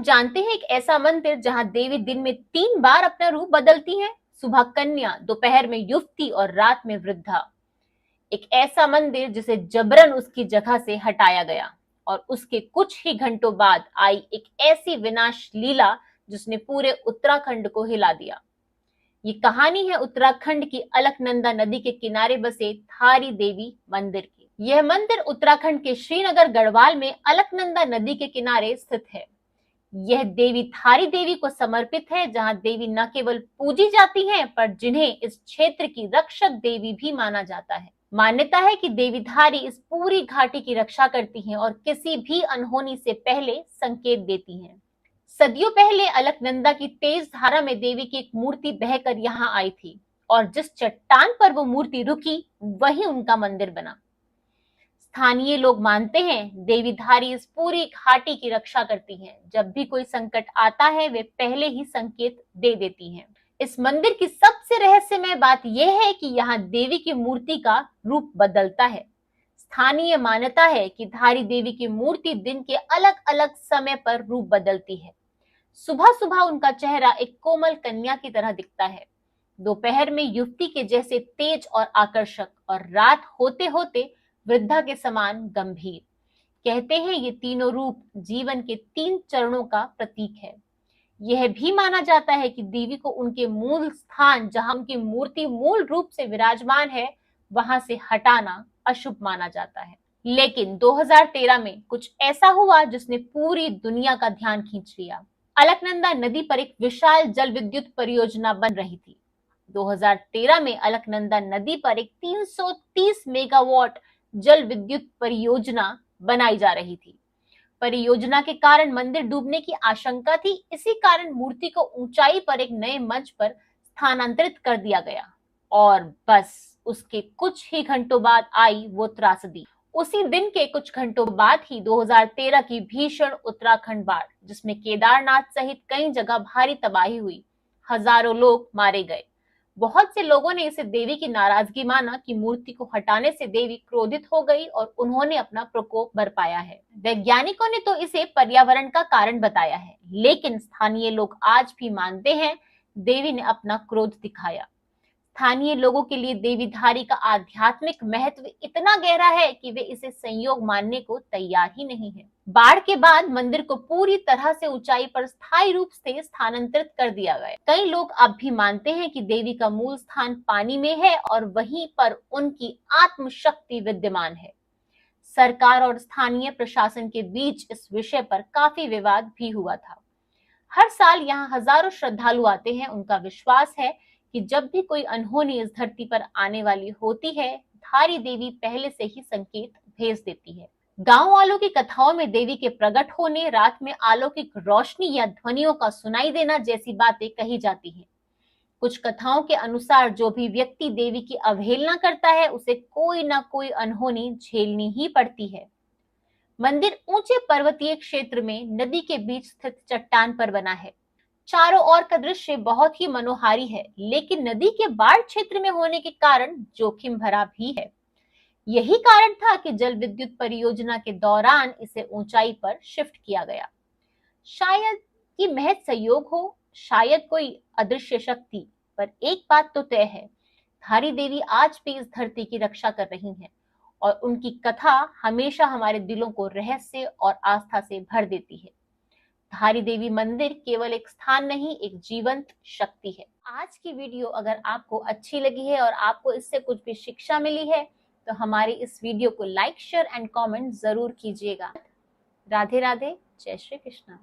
जानते हैं एक ऐसा मंदिर जहां देवी दिन में 3 बार अपना रूप बदलती हैं? सुबह कन्या, दोपहर में युवती और रात में वृद्धा। एक ऐसा मंदिर जिसे जबरन उसकी जगह से हटाया गया और उसके कुछ ही घंटों बाद आई एक ऐसी विनाश लीला जिसने पूरे उत्तराखंड को हिला दिया। ये कहानी है उत्तराखंड की अलकनंदा नदी के किनारे बसे थारी देवी मंदिर की। यह मंदिर उत्तराखंड के श्रीनगर गढ़वाल में अलकनंदा नदी के किनारे स्थित है। यह देवी थारी देवी को समर्पित है, जहां देवी न केवल पूजी जाती हैं, पर जिन्हें इस क्षेत्र की रक्षक देवी भी माना जाता है। मान्यता है कि देवी धारी इस पूरी घाटी की रक्षा करती हैं और किसी भी अनहोनी से पहले संकेत देती हैं। सदियों पहले अलकनंदा की तेज धारा में देवी की एक मूर्ति बहकर यहाँ आई थी और जिस चट्टान पर वो मूर्ति रुकी वही उनका मंदिर बना। स्थानीय लोग मानते हैं देवी धारी इस पूरी घाटी की रक्षा करती हैं। जब भी कोई संकट आता है वे पहले ही संकेत दे देती हैं। इस मंदिर की सबसे रहस्यमय बात यह है कि यहाँ देवी की मूर्ति का रूप बदलता है। स्थानीय मान्यता है कि धारी देवी की मूर्ति दिन के अलग अलग समय पर रूप बदलती है। सुबह सुबह उनका चेहरा एक कोमल कन्या की तरह दिखता है, दोपहर में युवती के जैसे तेज और आकर्षक, और रात होते होते वृद्धा के समान गंभीर। कहते हैं ये तीनों रूप जीवन के 3 चरणों का प्रतीक है। यह भी माना जाता है कि देवी को उनके मूल स्थान, जहां उनकी मूर्ति मूल रूप से विराजमान है, वहां से हटाना अशुभ माना जाता है। लेकिन 2013 में कुछ ऐसा हुआ जिसने पूरी दुनिया का ध्यान खींच लिया। अलकनंदा नदी पर एक विशाल जल विद्युत परियोजना बन रही थी। 2013 में अलकनंदा नदी पर एक 330 मेगावाट जल विद्युत परियोजना बनाई जा रही थी। परियोजना के कारण मंदिर डूबने की आशंका थी। इसी कारण मूर्ति को ऊंचाई पर एक नए मंच पर स्थानांतरित कर दिया गया और बस उसके कुछ ही घंटों बाद आई वो त्रासदी। उसी दिन के कुछ घंटों बाद ही 2013 की भीषण उत्तराखंड बाढ़, जिसमें केदारनाथ सहित कई जगह भारी तबाही हुई, हजारों लोग मारे गए। बहुत से लोगों ने इसे देवी की नाराजगी माना कि मूर्ति को हटाने से देवी क्रोधित हो गई और उन्होंने अपना प्रकोप बरपाया है। वैज्ञानिकों ने तो इसे पर्यावरण का कारण बताया है, लेकिन स्थानीय लोग आज भी मानते हैं देवी ने अपना क्रोध दिखाया। स्थानीय लोगों के लिए देवी धारी का आध्यात्मिक महत्व इतना गहरा है कि वे इसे संयोग मानने को तैयार ही नहीं है। बाढ़ के बाद मंदिर को पूरी तरह से ऊंचाई पर स्थायी रूप से स्थानांतरित कर दिया गया। कई लोग अब भी मानते हैं कि देवी का मूल स्थान पानी में है और वहीं पर उनकी आत्म शक्ति विद्यमान है। सरकार और स्थानीय प्रशासन के बीच इस विषय पर काफी विवाद भी हुआ था। हर साल यहाँ हजारों श्रद्धालु आते हैं। उनका विश्वास है कि जब भी कोई अनहोनी इस धरती पर आने वाली होती है, धारी देवी पहले से ही संकेत भेज देती है। गांव वालों की कथाओं में देवी के प्रकट होने, रात में अलौकिक रोशनी या ध्वनियों का सुनाई देना जैसी बातें कही जाती हैं। कुछ कथाओं के अनुसार जो भी व्यक्ति देवी की अवहेलना करता है उसे कोई ना कोई अनहोनी झेलनी ही पड़ती है। मंदिर ऊंचे पर्वतीय क्षेत्र में नदी के बीच स्थित चट्टान पर बना है। चारों ओर का दृश्य बहुत ही मनोहारी है, लेकिन नदी के बाढ़ क्षेत्र में होने के कारण जोखिम भरा भी है। यही कारण था कि जल विद्युत परियोजना के दौरान इसे ऊंचाई पर शिफ्ट किया गया। शायद कि महज संयोग हो, शायद कोई अदृश्य शक्ति, पर एक बात तो तय है, धारी देवी आज भी इस धरती की रक्षा कर रही हैं और उनकी कथा हमेशा हमारे दिलों को रहस्य और आस्था से भर देती है। धारी देवी मंदिर केवल एक स्थान नहीं, एक जीवंत शक्ति है। आज की वीडियो अगर आपको अच्छी लगी है और आपको इससे कुछ भी शिक्षा मिली है तो हमारी इस वीडियो को लाइक, शेयर एंड कमेंट जरूर कीजिएगा। राधे राधे, जय श्री कृष्ण।